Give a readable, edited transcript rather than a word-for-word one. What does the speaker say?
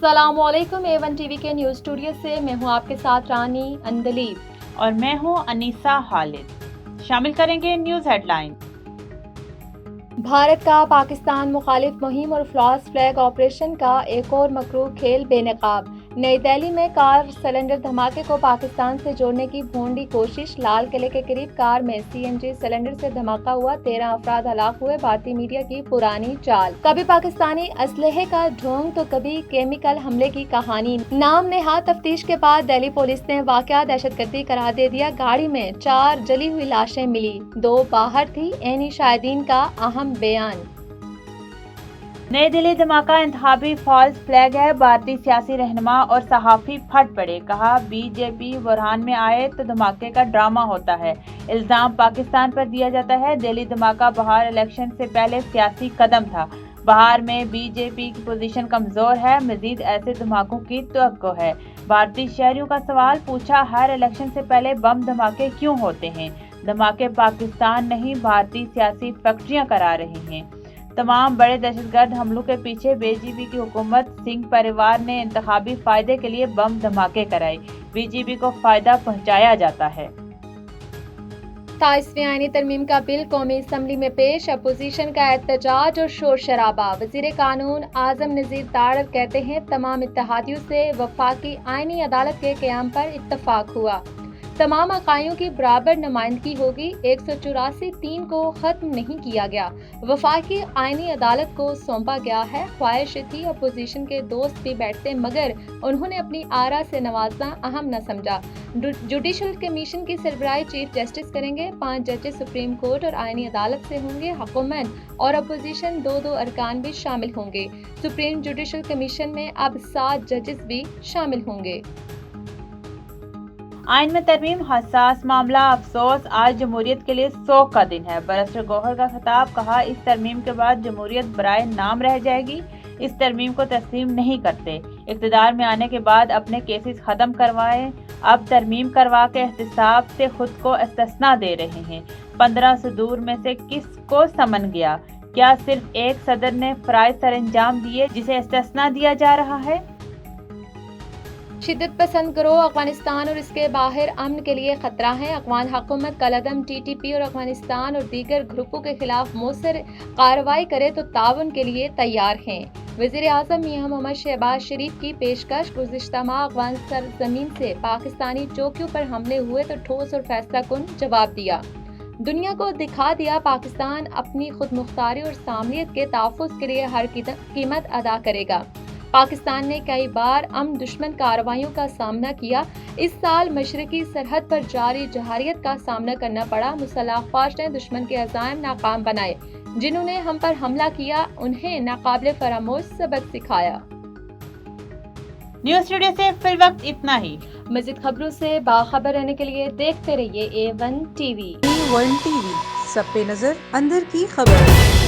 अस्सलाम वालेकुम। A1 TV के न्यूज़ स्टूडियो से मैं हूं आपके साथ रानी अंदलीब और मैं हूं अनीसा खालिद। शामिल करेंगे न्यूज़ हेडलाइन। भारत का पाकिस्तान मुखालिफ मुहिम और फ्लॉस फ्लैग ऑपरेशन का एक और मकरूह खेल बेनकाब। नई दिल्ली में कार सिलेंडर धमाके को पाकिस्तान से जोड़ने की भोंडी कोशिश। लाल किले के करीब कार में CNG सिलेंडर से धमाका हुआ, 13 अफराद हलाक हुए। भारतीय मीडिया की पुरानी चाल, कभी पाकिस्तानी असलहे का ढोंग तो कभी केमिकल हमले की कहानी। नाम नेहाद तफ्तीश के बाद दिल्ली पुलिस ने वाकया दहशतगर्दी करार दे दिया। गाड़ी में 4 जली हुई लाशें मिली, 2 बाहर थी। एनी शाहिदीन का अहम बयान। नई दिल्ली धमाका इंतखाबी फॉल्स फ्लैग है। भारतीय सियासी रहनुमा और सहाफी फट पड़े। कहा बीजेपी बुरहान में आए तो धमाके का ड्रामा होता है। इल्जाम पाकिस्तान पर दिया जाता है। दिल्ली धमाका बहार इलेक्शन से पहले सियासी कदम था। बहार में बीजेपी की पोजीशन कमजोर है। मजीद ऐसे धमाकों की तवक्को है। भारतीय शहरियों का सवाल पूछा, हर इलेक्शन से पहले बम धमाके क्यों होते हैं? धमाके पाकिस्तान नहीं, भारतीय सियासी फैक्ट्रियां करा रही हैं। तमाम बड़े दहशतगर्द हमलों के पीछे बीजेपी की हुकूमत। सिंह परिवार ने इंतखाबी फायदे के लिए बम धमाके कराए। बीजेपी को फायदा पहुंचाया जाता है। 27वीं आईनी तरमीम का बिल कौमी असम्बली में पेश। अपोजिशन का एहतजाज और शोर शराबा। वजीर कानून आजम नजीर तारड़ कहते हैं, तमाम इत्तेहादियों से वफाकी आईनी अदालत के क़याम पर इत्तफाक हुआ। तमाम अकाइयों की बराबर नुमाइंदगी होगी। 184(3) को खत्म नहीं किया गया। वफाकी आईनी अदालत को सौंपा गया है। ख्वाहिश थी अपोजिशन के दोस्त भी बैठते, मगर उन्होंने अपनी आरा से नवाजना अहम न समझा। जुडिशल कमीशन की सरबराही चीफ जस्टिस करेंगे। 5 जजेस सुप्रीम कोर्ट और आईनी अदालत से होंगे। हुकूमत और अपोजिशन 2-2 अरकान भी शामिल होंगे। सुप्रीम जुडिशल कमीशन में अब 7 जजेस भी शामिल होंगे। आइन में तरमीम हसास मामला। अफसोस, आज जमहूरियत के लिए शोक का दिन है। बैरिस्टर गौहर का खिताब। कहा, इस तरमीम के बाद जमहूरियत बराए नाम रह जाएगी। इस तरमीम को तस्लीम नहीं करते। इक़्तिदार में आने के बाद अपने केसेस खत्म करवाएं। अब तरमीम करवा के एहतिसाब से खुद को इस्तिस्ना दे रहे हैं। 15 से दूर में से किसको समन गया? क्या सिर्फ एक सदर ने फराइज सर अंजाम दिए जिसे इस्तिस्ना दिया जा रहा है? शिद्दत पसंद गिरोह अफगानिस्तान और इसके बाहर अमन के लिए खतरा है। अफगान हुकूमत कलअदम TTP और अफगानिस्तान और दीगर ग्रुपों के खिलाफ मौसर कार्रवाई करे तो ताउन के लिए तैयार हैं। वज़ीर आज़म मियां मोहम्मद शहबाज शरीफ की पेशकश। गुज़िश्ता माह अफगान सरजमीन से पाकिस्तानी चौकियों पर हमले हुए तो ठोस और फैसला कुन जवाब दिया। दुनिया को दिखा दिया, पाकिस्तान अपनी खुद मुख्तारी और सामलियत के तहफ़्फ़ुज़ के लिए हर कीमत अदा करेगा। पाकिस्तान ने कई बार अमन दुश्मन कार्रवाइयों का सामना किया। इस साल मशरकी सरहद पर जारी जहारियत का सामना करना पड़ा। मुसल्लह अफ़वाज ने दुश्मन के अज़ाइम नाकाम बनाए। जिन्होंने हम पर हमला किया, उन्हें नाकाबिले फरामोश सबक सिखाया। न्यूज़ स्टूडियो से फिल वक्त इतना ही। मज़ीद खबरों से बाखबर रहने के लिए देखते रहिए A1 TV। A1 TV, सब पे नजर, अंदर की खबर।